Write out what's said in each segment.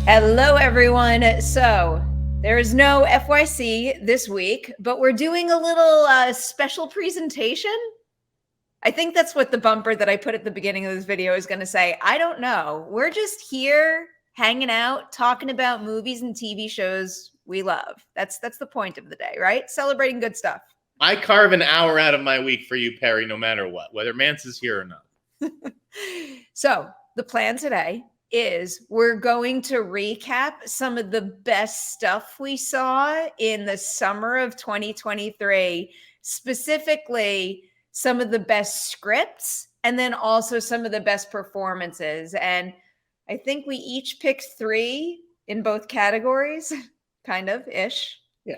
Hello, everyone. So there is no FYC this week, but we're doing a little special presentation. I think that's what the bumper that I put at the beginning of this video is going to say. I don't know. We're just here hanging out, talking about movies and TV shows we love. That's the point of the day, right? Celebrating good stuff. I carve an hour out of my week for you, Perry, no matter what, whether Mance is here or not. So the plan today is we're going to recap some of the best stuff we saw in the summer of 2023, specifically some of the best scripts and then also some of the best performances. And I think we each picked 3 in both categories, kind of ish. Yeah.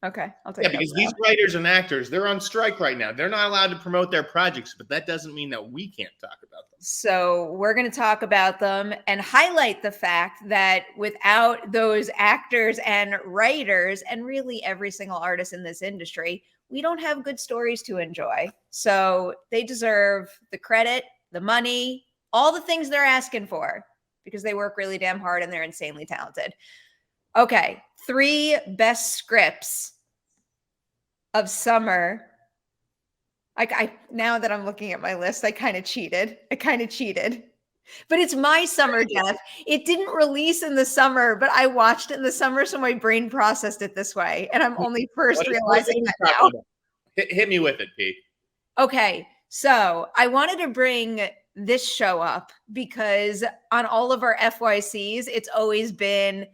Okay, I'll take that. Yeah, because these writers and actors, they're on strike right now. They're not allowed to promote their projects, but that doesn't mean that we can't talk about them. So we're going to talk about them and highlight the fact that without those actors and writers and really every single artist in this industry, we don't have good stories to enjoy. So they deserve the credit, the money, all the things they're asking for because they work really damn hard and they're insanely talented. Okay, 3 best scripts of summer. Now that I'm looking at my list, I kind of cheated. But it's my summer, Jeff. It didn't release in the summer, but I watched it in the summer, so my brain processed it this way. And I'm only first realizing that now. Hit me with it, Pete. Okay, so I wanted to bring this show up because on all of our FYCs, it's always been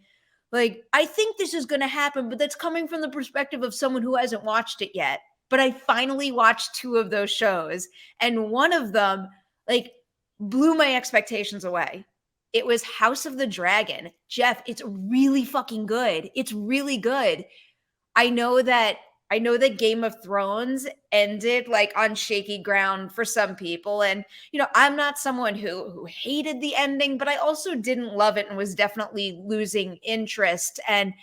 like, I think this is going to happen, but that's coming from the perspective of someone who hasn't watched it yet. But I finally watched 2 of those shows, and one of them blew my expectations away. It was House of the Dragon. Jeff, it's really fucking good. It's really good. I know that Game of Thrones ended on shaky ground for some people. And, I'm not someone who hated the ending, but I also didn't love it and was definitely losing interest. And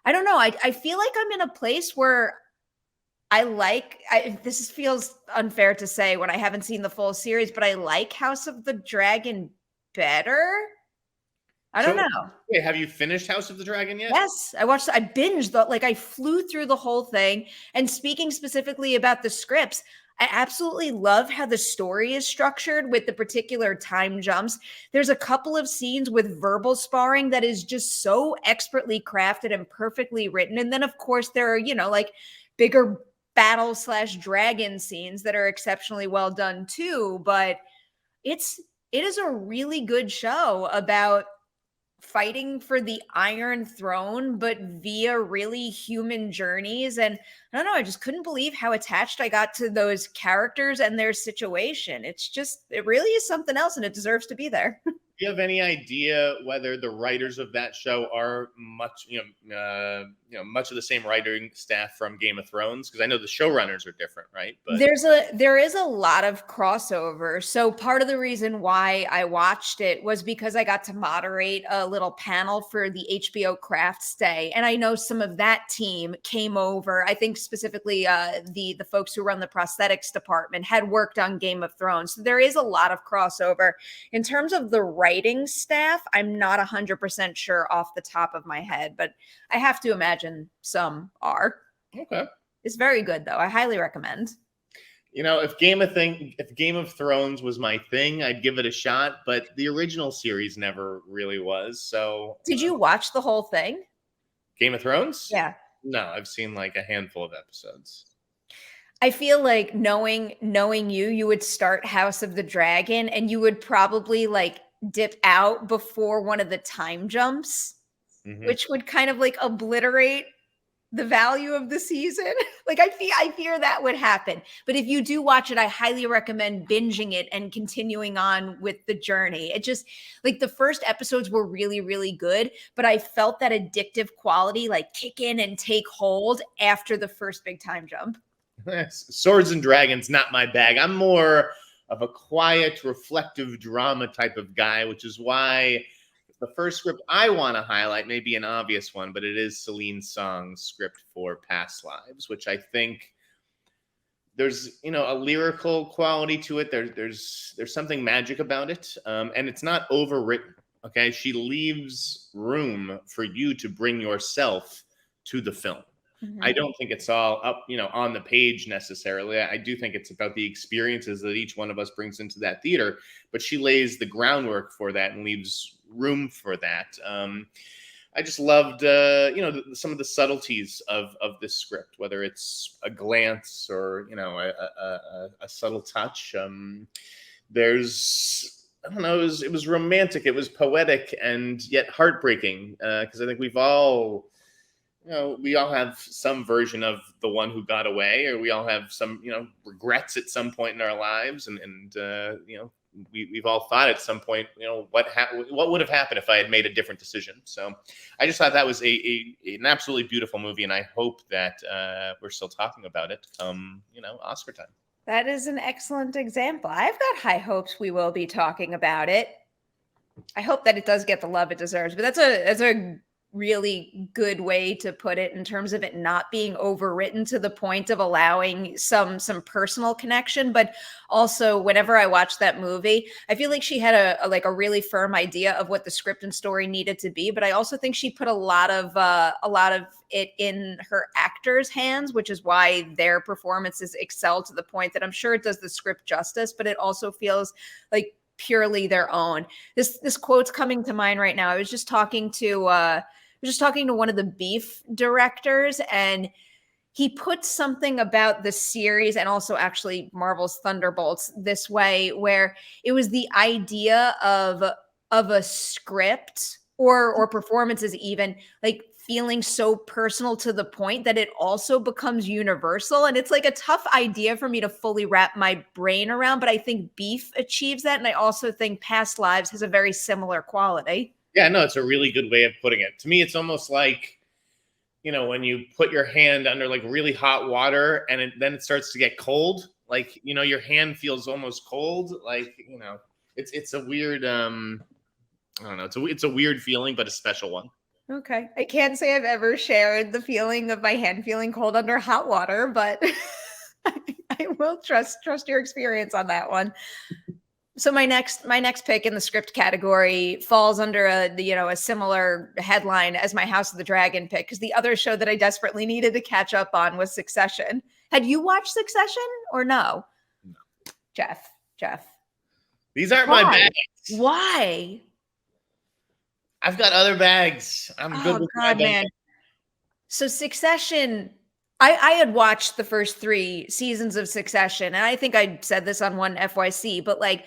I don't know, I feel like I'm in a place where this feels unfair to say when I haven't seen the full series, but I like House of the Dragon better. I don't know. Wait, have you finished House of the Dragon yet? Yes, I binged I flew through the whole thing. And speaking specifically about the scripts, I absolutely love how the story is structured with the particular time jumps. There's a couple of scenes with verbal sparring that is just so expertly crafted and perfectly written. And then of course there are, bigger battle/dragon scenes that are exceptionally well done too. But it is a really good show about fighting for the Iron Throne, but via really human journeys. And I don't know, I just couldn't believe how attached I got to those characters and their situation. It really is something else, and it deserves to be there. Do you have any idea whether the writers of that show are much of the same writing staff from Game of Thrones? Because I know the showrunners are different, right? But there is a lot of crossover. So part of the reason why I watched it was because I got to moderate a little panel for the HBO Crafts Day, and I know some of that team came over. I think specifically the folks who run the prosthetics department had worked on Game of Thrones. So there is a lot of crossover in terms of the writing staff. I'm not 100% sure off the top of my head, but I have to imagine some are. Okay. It's very good though. I highly recommend. If Game of Thrones was my thing, I'd give it a shot, but the original series never really was. So did you watch the whole thing? Game of Thrones? Yeah. No, I've seen a handful of episodes. I feel like knowing you would start House of the Dragon and you would probably dip out before one of the time jumps, which would kind of obliterate the value of the season. I fear that would happen. But if you do watch it, I highly recommend binging it and continuing on with the journey. It just the first episodes were really, really good, but I felt that addictive quality kick in and take hold after the first big time jump. Swords and Dragons, not my bag. I'm more of a quiet, reflective drama type of guy, which is why the first script I want to highlight may be an obvious one, but it is Celine Song's script for Past Lives, which I think there's a lyrical quality to it. There's something magic about it, and it's not overwritten. Okay. She leaves room for you to bring yourself to the film. I don't think it's all up, on the page necessarily. I do think it's about the experiences that each one of us brings into that theater, but she lays the groundwork for that and leaves room for that. I just loved, some of the subtleties of this script, whether it's a glance or, a subtle touch. I don't know, it was romantic, it was poetic, and yet heartbreaking. Because I think we all have some version of the one who got away, or we all have some, regrets at some point in our lives, and we've all thought at some point, what would have happened if I had made a different decision. So I just thought that was an absolutely beautiful movie, and I hope that we're still talking about it come, Oscar time. That is an excellent example. I've got high hopes we will be talking about it. I hope that it does get the love it deserves, but that's a really good way to put it in terms of it not being overwritten to the point of allowing some personal connection. But also, whenever I watch that movie, I feel like she had a really firm idea of what the script and story needed to be. But I also think she put a lot of it in her actors' hands, which is why their performances excel to the point that I'm sure it does the script justice, but it also feels like purely their own. This quote's coming to mind right now. I was just talking to one of the Beef directors, and he put something about the series and also actually Marvel's Thunderbolts this way, where it was the idea of a script or performances, even like feeling so personal to the point that it also becomes universal. And it's like a tough idea for me to fully wrap my brain around, but I think Beef achieves that. And I also think Past Lives has a very similar quality. Yeah, no, it's a really good way of putting it. To me, it's almost like, when you put your hand under like really hot water and then it starts to get cold, like, your hand feels almost cold. Like, it's a weird, I don't know. It's a weird feeling, but a special one. Okay. I can't say I've ever shared the feeling of my hand feeling cold under hot water, but I will trust your experience on that one. So my next pick in the script category falls under a similar headline as my House of the Dragon pick, because the other show that I desperately needed to catch up on was Succession. Had you watched Succession or no? No. Jeff. These aren't my bags. Why? I've got other bags. I'm good with my bags. Man. So Succession, I had watched the first 3 seasons of Succession, and I think I said this on one FYC, but like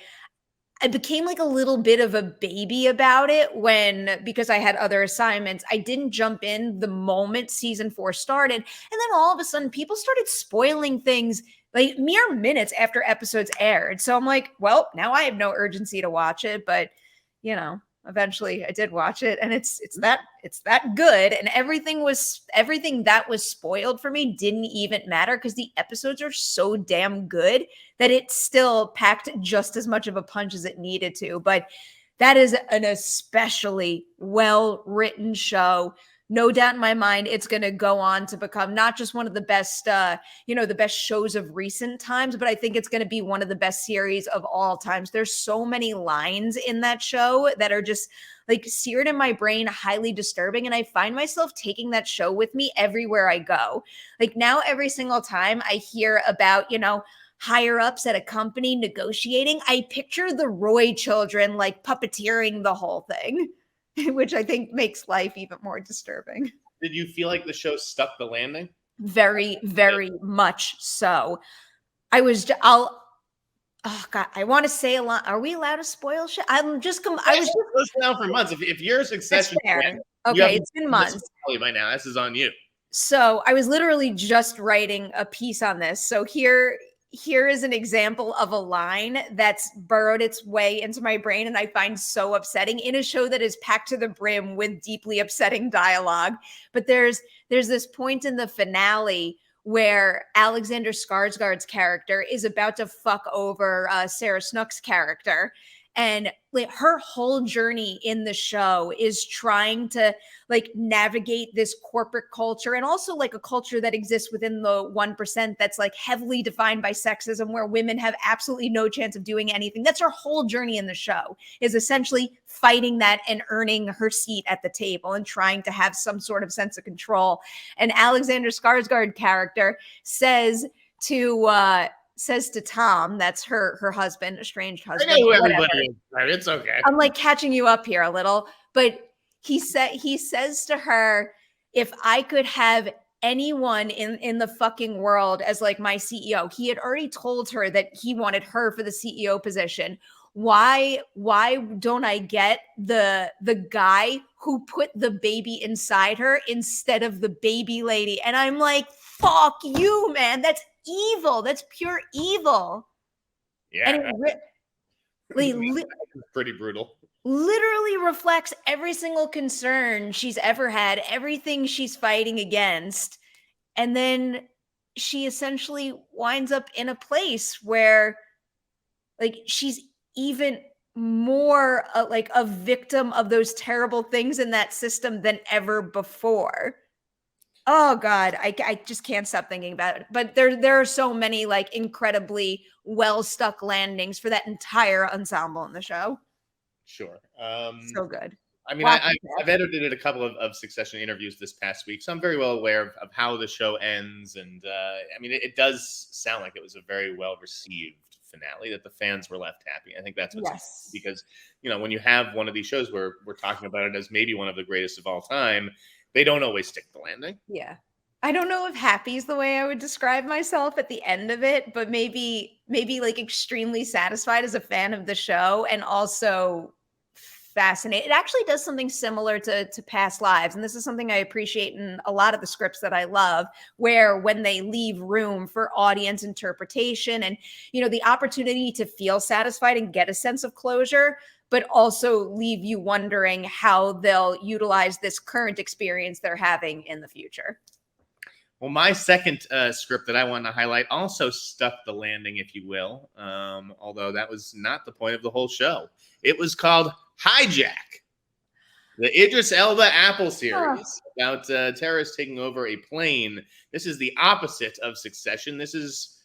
I became like a little bit of a baby about it because I had other assignments. I didn't jump in the moment season 4 started. And then all of a sudden people started spoiling things like mere minutes after episodes aired. So I'm like, well, now I have no urgency to watch it, but eventually I did watch it, and it's that good. And everything that was spoiled for me didn't even matter, because the episodes are so damn good that it still packed just as much of a punch as it needed to. But that is an especially well-written show. No doubt in my mind, it's going to go on to become not just one of the best, the best shows of recent times, but I think it's going to be one of the best series of all times. There's so many lines in that show that are just like seared in my brain, highly disturbing. And I find myself taking that show with me everywhere I go. Like now, every single time I hear about, higher ups at a company negotiating, I picture the Roy children like puppeteering the whole thing. Which I think makes life even more disturbing. Did you feel like the show stuck the landing? Very, very much so. I want to say a lot. Are we allowed to spoil shit? I was just listening out for months. If you're a Succession fan, okay, it's been months. Probably by now, this is on you. So I was literally just writing a piece on this. So here is an example of a line that's burrowed its way into my brain and I find so upsetting in a show that is packed to the brim with deeply upsetting dialogue. But there's this point in the finale where Alexander Skarsgård's character is about to fuck over Sarah Snook's character. And like her whole journey in the show is trying to like navigate this corporate culture, and also like a culture that exists within the 1% that's like heavily defined by sexism, where women have absolutely no chance of doing anything. That's her whole journey in the show, is essentially fighting that and earning her seat at the table and trying to have some sort of sense of control. And Alexander Skarsgård character says to Tom, that's her husband, estranged I husband, know who whatever. everybody is. Right, it's okay. I'm like catching you up here a little, but he says to her, if I could have anyone in the fucking world as like my CEO, he had already told her that he wanted her for the CEO position. Why don't I get the guy who put the baby inside her instead of the baby lady? And I'm like, fuck you, man. That's evil. That's pure evil. Yeah, And it pretty brutal. literally reflects every single concern she's ever had, everything she's fighting against. And then she essentially winds up in a place where like she's even more like a victim of those terrible things in that system than ever before. Oh God, I just can't stop thinking about it. But there are so many like incredibly well stuck landings for that entire ensemble in the show. Sure. So good. I mean, I've edited a couple of Succession interviews this past week, so I'm very well aware of how the show ends. And I mean, it does sound like it was a very well received finale, that the fans were left happy. I think that's what's Yes. because, you know, when you have one of these shows where we're talking about it as maybe one of the greatest of all time, they don't always stick the landing. Yeah. I don't know if happy is the way I would describe myself at the end of it, but maybe like extremely satisfied as a fan of the show, and also fascinated. It actually does something similar to past lives, and this is something I appreciate in a lot of the scripts that I love, where when they leave room for audience interpretation and, you know, the opportunity to feel satisfied and get a sense of closure, but also leave you wondering how they'll utilize this current experience they're having in the future. Well, my second script that I want to highlight also stuck the landing, if you will, although that was not the point of the whole show. It was called Hijack, the Idris Elba Apple series about terrorists taking over a plane. This is the opposite of Succession. This is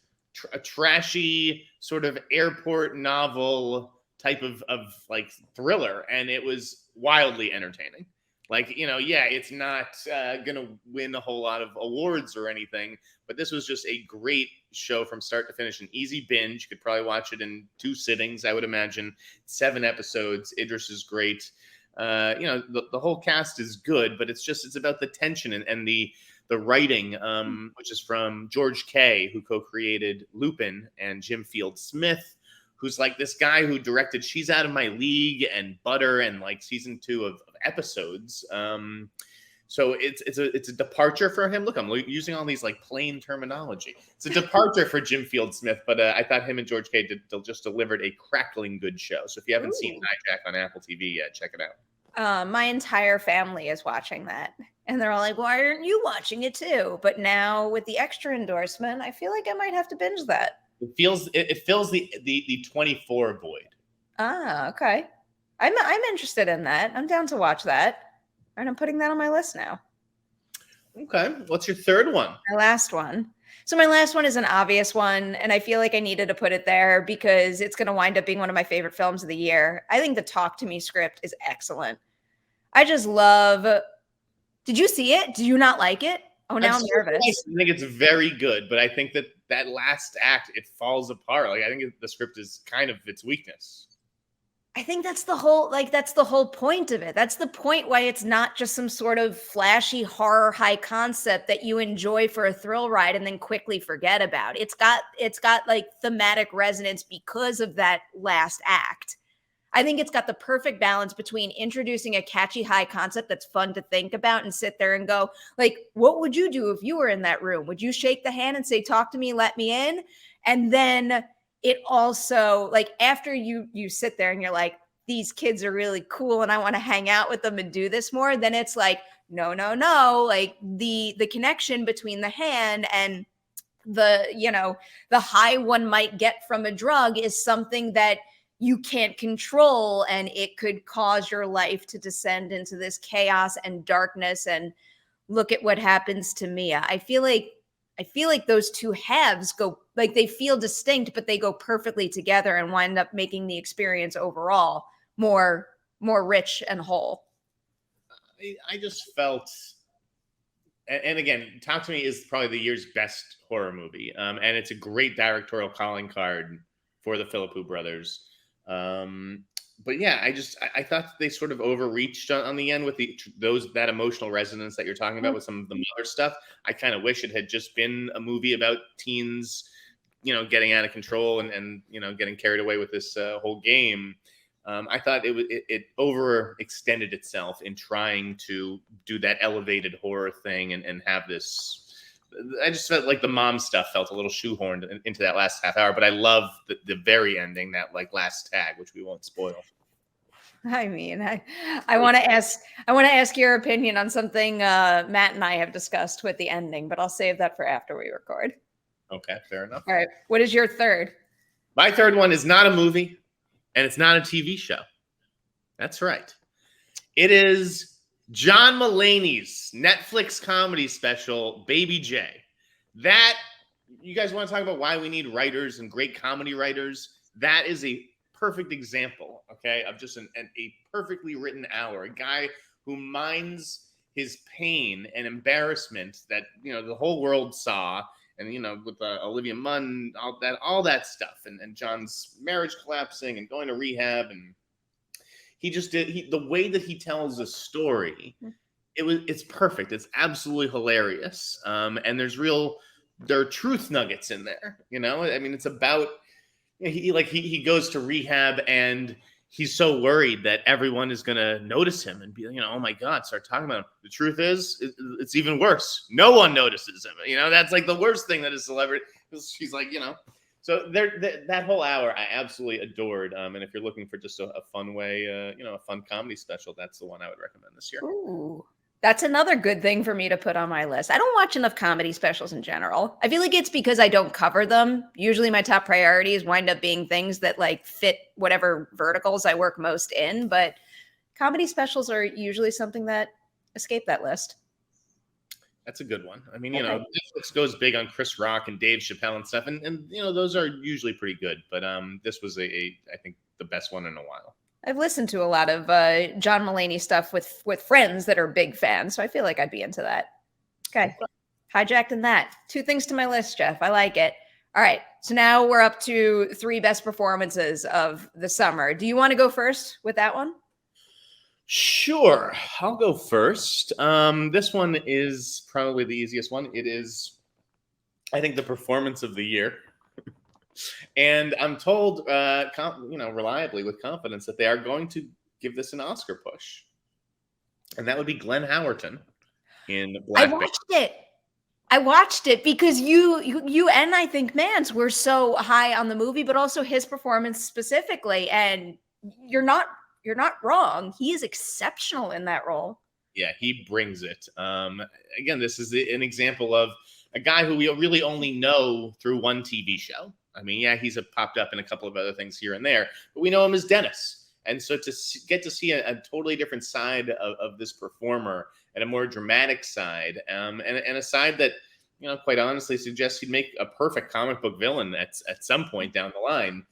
a trashy sort of airport novel type of like thriller, and it was wildly entertaining. Like, you know, yeah, it's not going to win a whole lot of awards or anything, but this was just a great show from start to finish. An easy binge. You could probably watch it in 2 sittings, I would imagine. 7 episodes. Idris is great. You know, the whole cast is good, but it's about the tension and the writing, which is from George Kay, who co-created Lupin, and Jim Field Smith, who's like this guy who directed She's Out of My League and Butter and like season 2 of episodes. So it's a departure for him. Look, I'm using all these like plain terminology. It's a departure for Jim Field Smith, but I thought him and George Kay just delivered a crackling good show. So if you haven't seen Hijack on Apple TV yet, check it out. My entire family is watching that, and they're all like, why aren't you watching it too? But now with the extra endorsement, I feel like I might have to binge that. It fills the 24 void. Ah, okay. I'm interested in that. I'm down to watch that. And I'm putting that on my list now. Okay. What's your third one? My last one. So my last one is an obvious one, and I feel like I needed to put it there because it's going to wind up being one of my favorite films of the year. I think the Talk to Me script is excellent. I just love. Did you see it? Do you not like it? Oh, now I'm nervous. I think it's very good, but I think that last act, it falls apart. Like, I think the script is kind of its weakness. I think that's the whole point of it. That's the point why it's not just some sort of flashy horror high concept that you enjoy for a thrill ride and then quickly forget about. It's got like thematic resonance because of that last act. I think it's got the perfect balance between introducing a catchy high concept that's fun to think about and sit there and go, like, what would you do if you were in that room? Would you shake the hand and say, talk to me, let me in? And then it also, like, after you sit there and you're like, these kids are really cool and I want to hang out with them and do this more, then it's like, no. Like the connection between the hand and the high one might get from a drug is something that you can't control, and it could cause your life to descend into this chaos and darkness. And look at what happens to Mia. I feel like those two halves go, like, they feel distinct, but they go perfectly together and wind up making the experience overall more rich and whole. I just felt, and again, Talk to Me is probably the year's best horror movie, and it's a great directorial calling card for the Philippou brothers. But yeah, I thought they sort of overreached on the end with that emotional resonance that you're talking about with some of the mother stuff. I kind of wish it had just been a movie about teens, getting out of control and getting carried away with this whole game. I thought it overextended itself in trying to do that elevated horror thing and have this. I just felt like the mom stuff felt a little shoehorned into that last half hour, but I love the very ending, that like last tag, which we won't spoil. I mean, I want to ask your opinion on something Matt and I have discussed with the ending, but I'll save that for after we record. Okay, fair enough. All right, what is your third? My third one is not a movie, and it's not a TV show. That's right. It is John Mulaney's Netflix comedy special, Baby J. That, you guys want to talk about why we need writers and great comedy writers? That is a perfect example, okay, of just a perfectly written hour. A guy who minds his pain and embarrassment that, the whole world saw, and, with Olivia Munn, all that stuff, and John's marriage collapsing and going to rehab, and the way that he tells a story, it's perfect. It's absolutely hilarious. And there are truth nuggets in there. I mean, it's about, he goes to rehab and he's so worried that everyone is going to notice him and be, oh my God, start talking about him. The truth is, it's even worse. No one notices him. That's like the worst thing that a celebrity, she's like, So that whole hour I absolutely adored. And if you're looking for just a fun way, a fun comedy special, that's the one I would recommend this year. Ooh, that's another good thing for me to put on my list. I don't watch enough comedy specials in general. I feel like it's because I don't cover them. Usually my top priorities wind up being things that like fit whatever verticals I work most in, but comedy specials are usually something that escape that list. That's a good one. I mean, Netflix goes big on Chris Rock and Dave Chappelle and stuff, and those are usually pretty good. But this was I think the best one in a while. I've listened to a lot of John Mulaney stuff with friends that are big fans, so I feel like I'd be into that. Okay, hijacked in that. 2 things to my list, Jeff. I like it. All right, so now we're up to 3 best performances of the summer. Do you want to go first with that one? Sure, I'll go first. This one is probably the easiest one. It is, I think, the performance of the year. And I'm told, reliably with confidence that they are going to give this an Oscar push. And that would be Glenn Howerton in Black Bear. I watched it because you and I think Mance were so high on the movie, but also his performance specifically. And you're not wrong. He is exceptional in that role. Yeah, he brings it. Again, this is an example of a guy who we really only know through one TV show. I mean, yeah, he's popped up in a couple of other things here and there, but we know him as Dennis. And so to get to see a totally different side of this performer, and a more dramatic side, and a side that, quite honestly suggests he'd make a perfect comic book villain at some point down the line.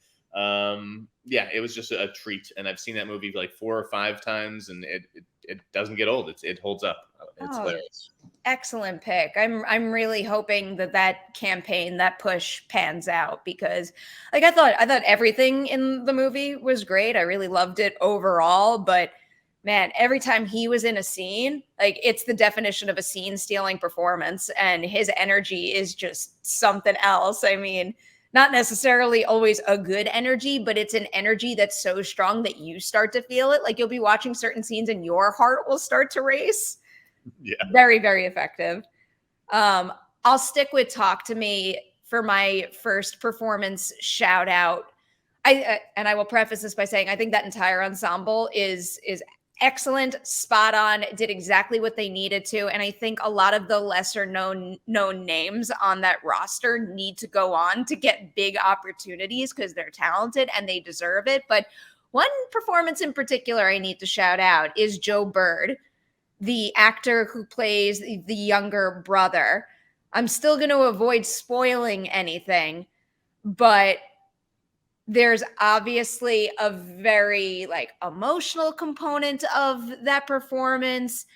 Yeah, it was just a treat, and I've seen that movie like 4 or 5 times, and it doesn't get old. It holds up. It's hilarious. Excellent pick. I'm really hoping that campaign, that push pans out, because like I thought everything in the movie was great. I really loved it overall, but man, every time he was in a scene, like it's the definition of a scene stealing performance, and his energy is just something else. I mean, not necessarily always a good energy, but it's an energy that's so strong that you start to feel it. Like you'll be watching certain scenes and your heart will start to race. Yeah. Very, very effective. I'll stick with Talk to Me for my first performance shout out. And I will preface this by saying I think that entire ensemble is excellent, spot on, did exactly what they needed to. And I think a lot of the lesser known names on that roster need to go on to get big opportunities because they're talented and they deserve it. But one performance in particular I need to shout out is Joe Bird, the actor who plays the younger brother. I'm still going to avoid spoiling anything, but there's obviously a very like emotional component of that performance,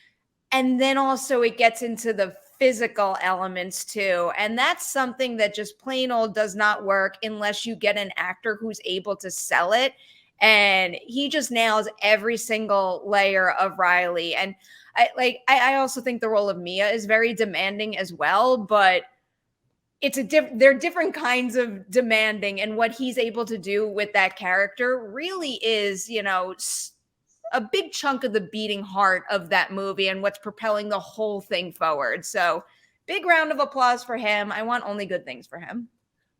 and then also it gets into the physical elements too, and that's something that just plain old does not work unless you get an actor who's able to sell it, and he just nails every single layer of Riley. And I also think the role of Mia is very demanding as well, but they're different kinds of demanding, and what he's able to do with that character really is, a big chunk of the beating heart of that movie and what's propelling the whole thing forward. So big round of applause for him. I want only good things for him.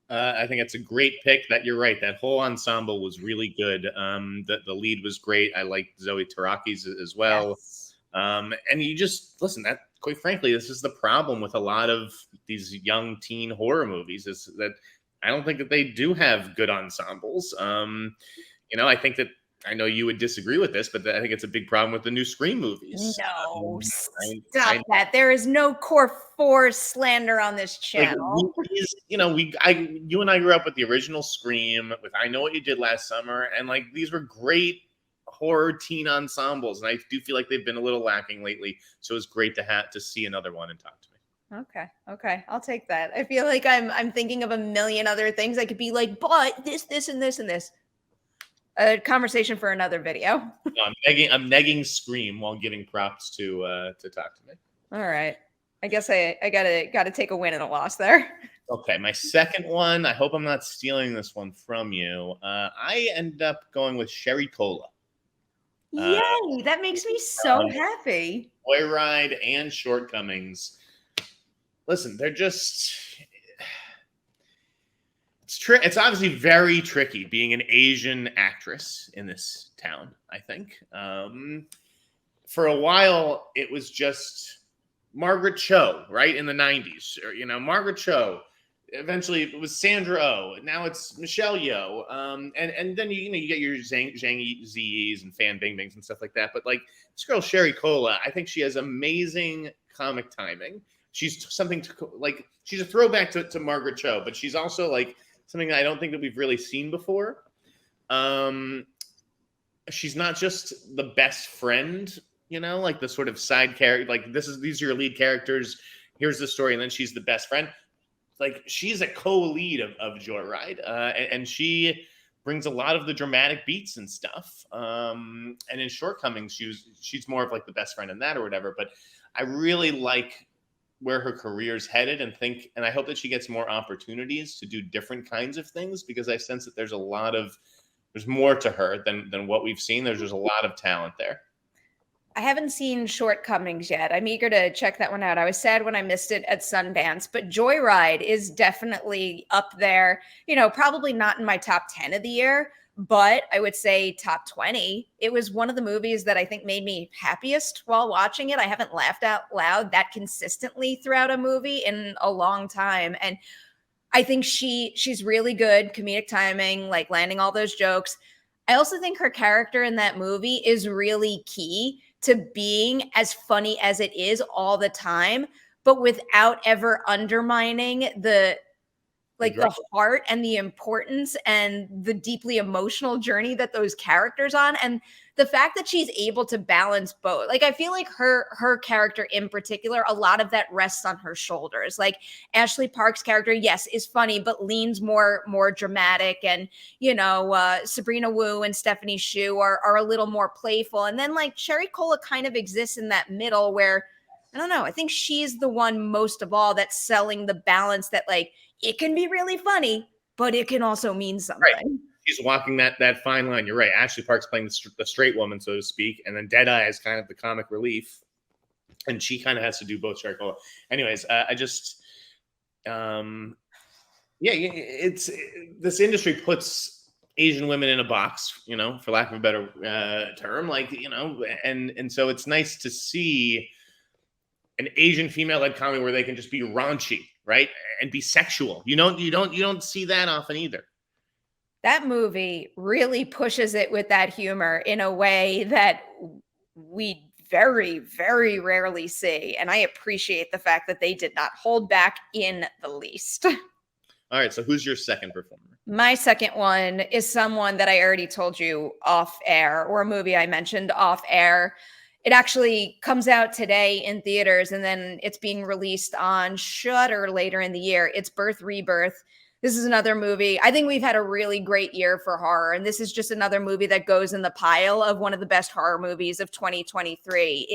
I think it's a great pick. That you're right. That whole ensemble was really good. The lead was great. I liked Zoe Taraki's as well. Yes. And you just listen. That quite frankly, this is the problem with a lot of these young teen horror movies is that I don't think that they do have good ensembles. I think that I know you would disagree with this, but I think it's a big problem with the new Scream movies. No, stop that. There is no core 4 slander on this channel. You and I grew up with the original Scream, with I Know What You Did Last Summer, and like these were great horror teen ensembles, and I do feel like they've been a little lacking lately. So it's great to see another one and talk to me. Okay, I'll take that. I feel like I'm thinking of a million other things I could be like, but this, and this, and this. A conversation for another video. No, I'm negging Scream while giving props to talk to me. All right. I guess I gotta take a win and a loss there. Okay, my second one. I hope I'm not stealing this one from you. I end up going with Sherry Cola. Yay! That makes me so happy. Joyride and Shortcomings. Listen, they're just. It's obviously very tricky being an Asian actress in this town, I think. For a while, it was just Margaret Cho, right, in the 90s. Margaret Cho. Eventually, it was Sandra Oh. Now it's Michelle Yeoh. And then you get your Zhang Ziyi's and Fan Bingbangs and stuff like that. But like this girl, Sherry Cola, I think she has amazing comic timing. She's something she's a throwback to Margaret Cho, but she's also like something that I don't think that we've really seen before. She's not just the best friend, like the sort of side character, like these are your lead characters, here's the story, and then she's the best friend. Like she's a co-lead of Joyride, and she brings a lot of the dramatic beats and stuff. And in Shortcomings, she's more of like the best friend in that or whatever. But I really like where her career's headed, and I hope that she gets more opportunities to do different kinds of things, because I sense that there's more to her than what we've seen. There's just a lot of talent there. I haven't seen Shortcomings yet. I'm eager to check that one out. I was sad when I missed it at Sundance, but Joyride is definitely up there. Probably not in my top 10 of the year, but I would say top 20. It was one of the movies that I think made me happiest while watching it. I haven't laughed out loud that consistently throughout a movie in a long time. And I think she's really good, comedic timing, like landing all those jokes. I also think her character in that movie is really key to being as funny as it is all the time, but without ever undermining the heart and the importance and the deeply emotional journey that those characters on. And the fact that she's able to balance both. Like, I feel like her character in particular, a lot of that rests on her shoulders. Like Ashley Park's character, yes, is funny, but leans more dramatic. And, Sabrina Wu and Stephanie Hsu are a little more playful. And then like Sherry Cola kind of exists in that middle where, I don't know, I think she's the one most of all that's selling the balance that like, it can be really funny, but it can also mean something. Right. She's walking that fine line. You're right. Ashley Park's playing the straight woman, so to speak, and then Deadeye is kind of the comic relief, and she kind of has to do both. Sherry Cola. Anyways, I just, it's this industry puts Asian women in a box, for lack of a better term, and so it's nice to see an Asian female-led comedy where they can just be raunchy, right, and be sexual. You don't see that often either. That movie really pushes it with that humor in a way that we very, very rarely see. And I appreciate the fact that they did not hold back in the least. All right, so who's your second performer? My second one is someone that I already told you off air, or a movie I mentioned off air. It actually comes out today in theaters, and then it's being released on Shudder later in the year. It's Birth, Rebirth. This is another movie. I think we've had a really great year for horror, and this is just another movie that goes in the pile of one of the best horror movies of 2023.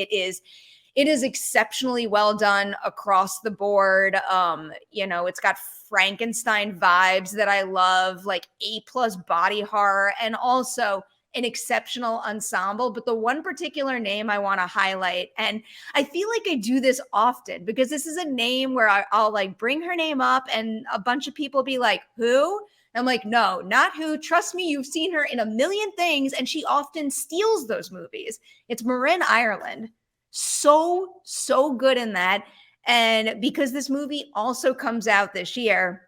It is exceptionally well done across the board. It's got Frankenstein vibes that I love, like A+ body horror, and also an exceptional ensemble. But the one particular name I want to highlight, and I feel like I do this often because this is a name where I'll like bring her name up and a bunch of people be like, who? And I'm like, no, not who. Trust me, you've seen her in a million things, and she often steals those movies. It's Marin Ireland. So good in that. And because this movie also comes out this year,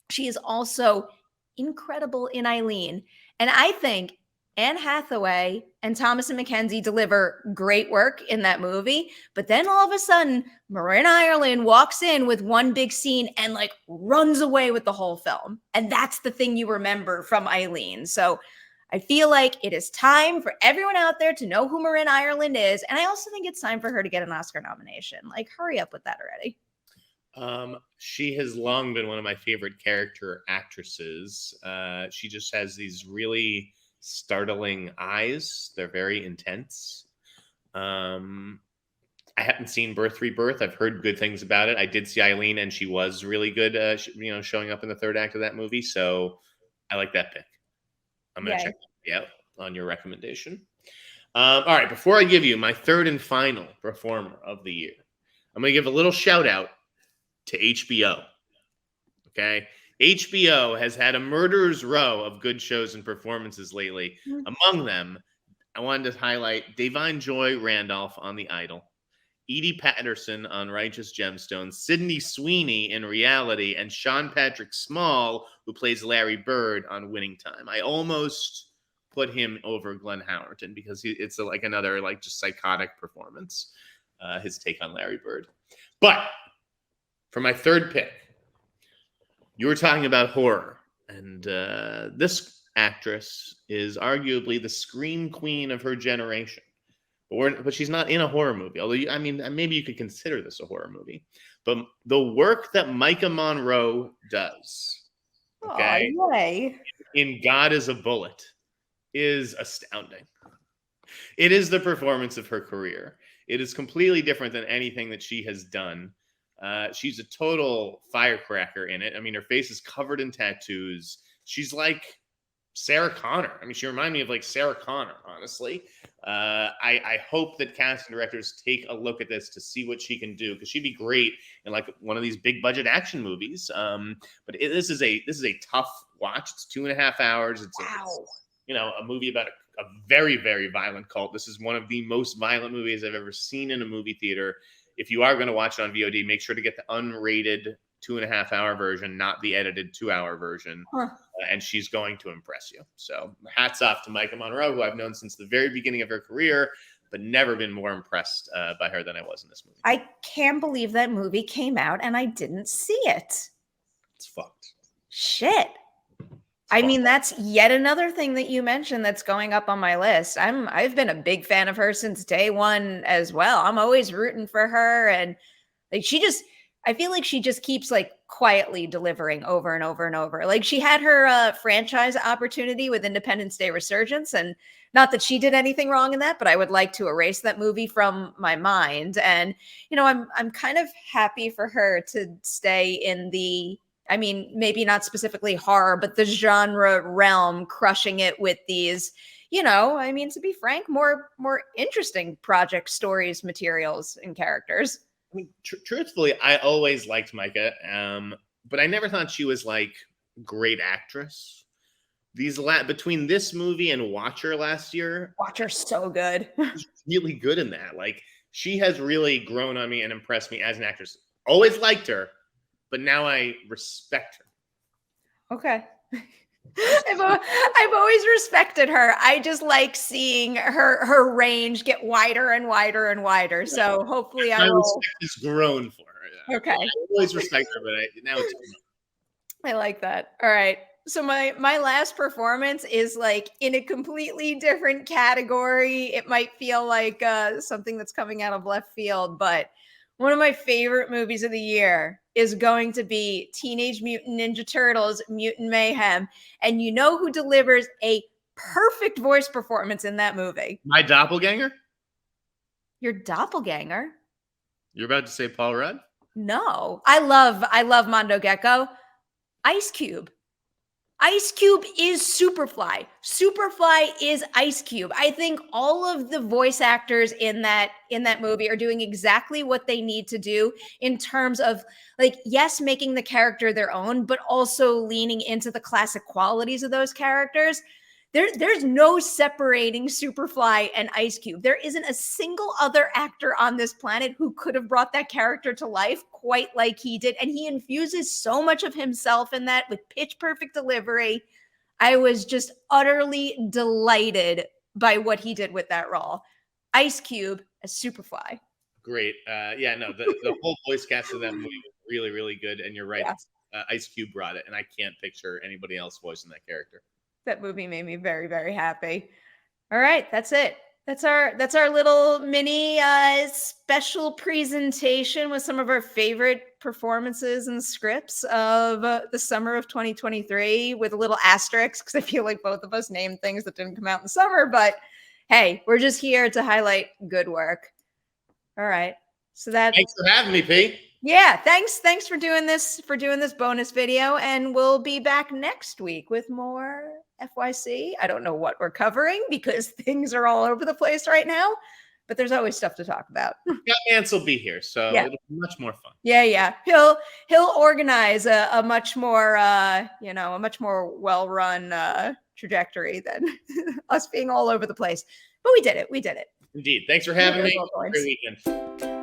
she is also incredible in Eileen. And I think Anne Hathaway and Thomasin McKenzie deliver great work in that movie. But then all of a sudden, Marin Ireland walks in with one big scene and like runs away with the whole film. And that's the thing you remember from Eileen. So I feel like it is time for everyone out there to know who Marin Ireland is. And I also think it's time for her to get an Oscar nomination. Like, hurry up with that already. She has long been one of my favorite character actresses. She just has these really startling eyes. They're very intense. I haven't seen Birth, Rebirth. I've heard good things about it. I did see Eileen, and she was really good, showing up in the third act of that movie. So I like that pick. I'm going to check it out on your recommendation. All right, before I give you my third and final performer of the year, I'm going to give a little shout out to HBO. Okay? HBO has had a murderer's row of good shows and performances lately. Among them, I wanted to highlight Da'Vine Joy Randolph on The Idol, Edie Patterson on Righteous Gemstones, Sydney Sweeney in Reality, and Sean Patrick Small, who plays Larry Bird on Winning Time. I almost put him over Glenn Howerton because it's another just psychotic performance, his take on Larry Bird. But for my third pick, you were talking about horror, and this actress is arguably the scream queen of her generation. But she's not in a horror movie. Although, maybe you could consider this a horror movie. But the work that Micah Monroe does, okay, in God is a Bullet, is astounding. It is the performance of her career. It is completely different than anything that she has done. She's a total firecracker in it. Her face is covered in tattoos. She's like Sarah Connor. She reminded me of Sarah Connor, honestly. I hope that casting directors take a look at this to see what she can do, because she'd be great in one of these big budget action movies. But this is a tough watch. It's 2.5 hours. It's a movie about a very, very violent cult. This is one of the most violent movies I've ever seen in a movie theater. If you are going to watch it on VOD, make sure to get the unrated 2.5 hour version, not the edited 2-hour version. And she's going to impress you. So hats off to Micah Monroe, who I've known since the very beginning of her career, but never been more impressed by her than I was in this movie. I can't believe that movie came out and I didn't see it. It's fucked. Shit. That's yet another thing that you mentioned that's going up on my list. I've been a big fan of her since day one as well. I'm always rooting for her, and I feel like she just keeps quietly delivering over and over and over. She had her franchise opportunity with Independence Day Resurgence, and not that she did anything wrong in that, but I would like to erase that movie from my mind. And I'm kind of happy for her to stay in the, maybe not specifically horror, but the genre realm, crushing it with these, to be frank, more interesting project stories, materials, and characters. Truthfully, I always liked Micah, but I never thought she was great actress. between this movie and Watcher last year, Watcher's so good. she's really good in that. Like, she has really grown on me and impressed me as an actress. Always liked her, but now I respect her. Okay. I've always respected her. I just like seeing her range get wider and wider and wider. So hopefully I My will. respect has grown for her. Okay. I always respect her, but now it's I like that. All right. So my last performance is like in a completely different category. It might feel like something that's coming out of left field, but one of my favorite movies of the year is going to be Teenage Mutant Ninja Turtles: Mutant Mayhem. And you know who delivers a perfect voice performance in that movie? my doppelganger. Your doppelganger? You're about to say Paul Rudd? No. I love Mondo Gecko. Ice Cube. Ice Cube is Superfly. Superfly is Ice Cube. I think all of the voice actors in that movie are doing exactly what they need to do in terms of, like, yes, making the character their own, but also leaning into the classic qualities of those characters. There's no separating Superfly and Ice Cube. There isn't a single other actor on this planet who could have brought that character to life quite like he did. And he infuses so much of himself in that with pitch perfect delivery. I was just utterly delighted by what he did with that role. Ice Cube as Superfly. Great. Yeah, no, the whole voice cast of that movie was really, really good. And you're right. Yeah. Ice Cube brought it. And I can't picture anybody else voicing that character. That movie made me very, very happy. All right, that's it. That's our little mini special presentation with some of our favorite performances and scripts of the summer of 2023, with a little asterisk because I feel like both of us named things that didn't come out in the summer. But hey, we're just here to highlight good work. All right. So thanks for having me, P. Yeah, thanks for doing this bonus video, and we'll be back next week with more FYC. I don't know what we're covering because things are all over the place right now, but there's always stuff to talk about. Yeah, Mance will be here, so it'll be much more fun. Yeah. He'll organize a much more well-run trajectory than us being all over the place. But we did it. Indeed. Thanks for having me. Great weekend.